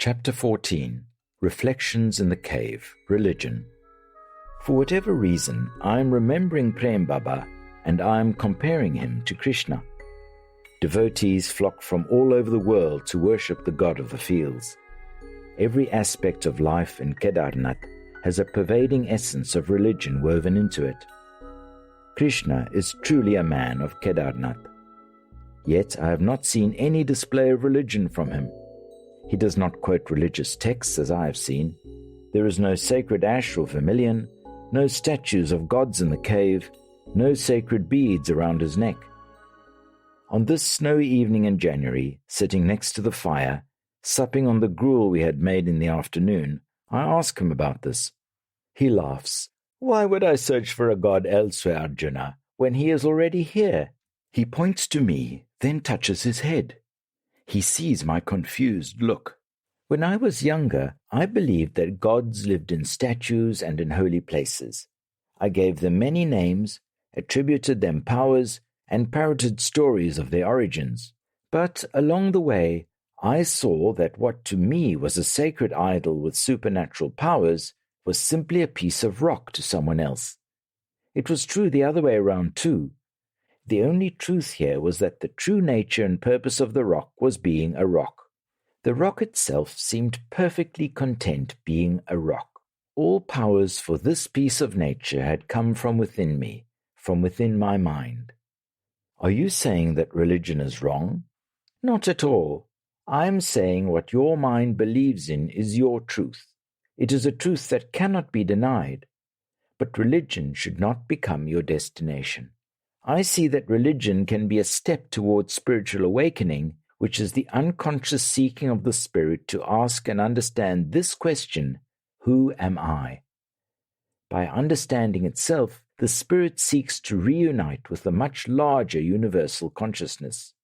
Chapter 14. Reflections in the Cave, Religion. For whatever reason, I am remembering Prem Baba and I am comparing him to Krishna. Devotees flock from all over the world to worship the god of the fields. Every aspect of life in Kedarnath has a pervading essence of religion woven into it. Krishna is truly a man of Kedarnath. Yet I have not seen any display of religion from him. He does not quote religious texts as I have seen. There is no sacred ash or vermilion, no statues of gods in the cave, no sacred beads around his neck. On this snowy evening in January, sitting next to the fire, supping on the gruel we had made in the afternoon, I ask him about this. He laughs. Why would I search for a god elsewhere, Arjuna, when he is already here? He points to me, then touches his head. He sees my confused look. When I was younger, I believed that gods lived in statues and in holy places. I gave them many names, attributed them powers, and parroted stories of their origins. But along the way, I saw that what to me was a sacred idol with supernatural powers was simply a piece of rock to someone else. It was true the other way around too. The only truth here was that the true nature and purpose of the rock was being a rock. The rock itself seemed perfectly content being a rock. All powers for this piece of nature had come from within me, from within my mind. Are you saying that religion is wrong? Not at all. I am saying what your mind believes in is your truth. It is a truth that cannot be denied. But religion should not become your destination. I see that religion can be a step towards spiritual awakening, which is the unconscious seeking of the spirit to ask and understand this question, who am I? By understanding itself, the spirit seeks to reunite with a much larger universal consciousness.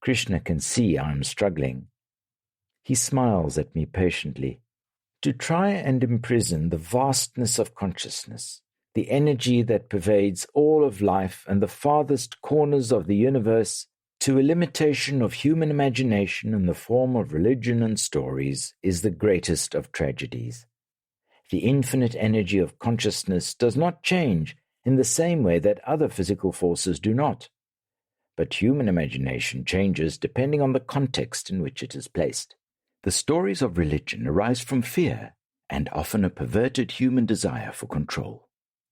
Krishna can see I am struggling. He smiles at me patiently. To try and imprison the vastness of consciousness, the energy that pervades all of life and the farthest corners of the universe, to a limitation of human imagination in the form of religion and stories, is the greatest of tragedies. The infinite energy of consciousness does not change in the same way that other physical forces do not. But human imagination changes depending on the context in which it is placed. The stories of religion arise from fear and often a perverted human desire for control.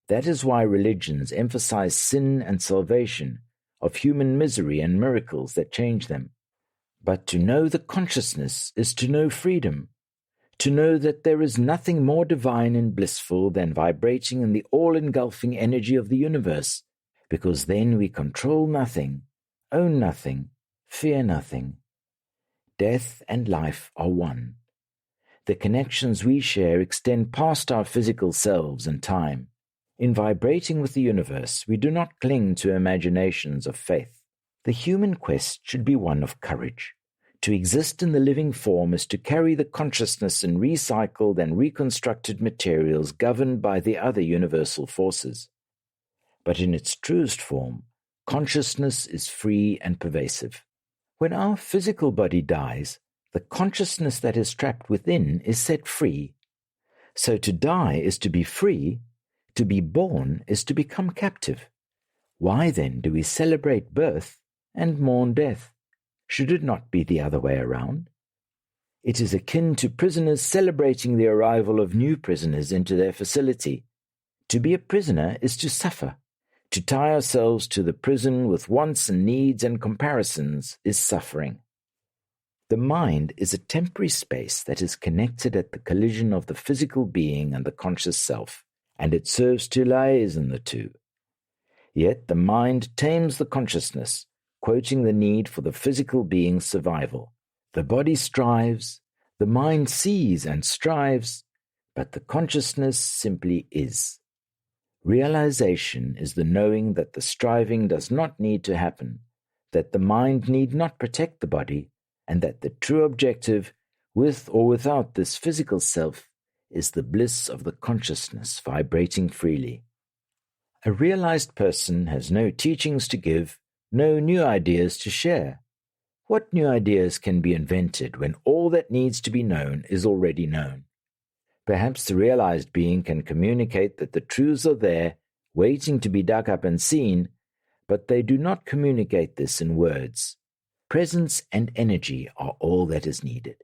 That is why religions emphasize sin and salvation, of human misery and miracles that change them. But to know the consciousness is to know freedom, to know that there is nothing more divine and blissful than vibrating in the all-engulfing energy of the universe, because then we control nothing, own nothing, fear nothing. Death and life are one. The connections we share extend past our physical selves and time. In vibrating with the universe, we do not cling to imaginations of faith. The human quest should be one of courage. To exist in the living form is to carry the consciousness in recycled and reconstructed materials governed by the other universal forces. But in its truest form, consciousness is free and pervasive. When our physical body dies, the consciousness that is trapped within is set free. So to die is to be free. To be born is to become captive. Why then do we celebrate birth and mourn death? Should it not be the other way around? It is akin to prisoners celebrating the arrival of new prisoners into their facility. To be a prisoner is to suffer. To tie ourselves to the prison with wants and needs and comparisons is suffering. The mind is a temporary space that is connected at the collision of the physical being and the conscious self, and it serves to liaison the two. Yet the mind tames the consciousness, quoting the need for the physical being's survival. The body strives, the mind sees and strives, but the consciousness simply is. Realization is the knowing that the striving does not need to happen, that the mind need not protect the body, and that the true objective, with or without this physical self, is the bliss of the consciousness vibrating freely. A realized person has no teachings to give, no new ideas to share. What new ideas can be invented when all that needs to be known is already known? Perhaps the realized being can communicate that the truths are there, waiting to be dug up and seen, but they do not communicate this in words. Presence and energy are all that is needed.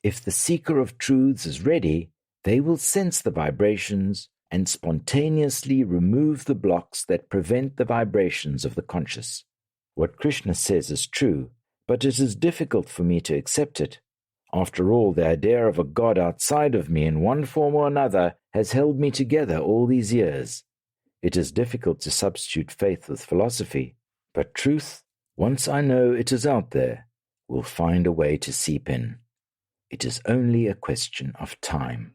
If the seeker of truths is ready, they will sense the vibrations and spontaneously remove the blocks that prevent the vibrations of the conscious. What Krishna says is true, but it is difficult for me to accept it. After all, the idea of a God outside of me in one form or another has held me together all these years. It is difficult to substitute faith with philosophy, but truth, once I know it is out there, will find a way to seep in. It is only a question of time.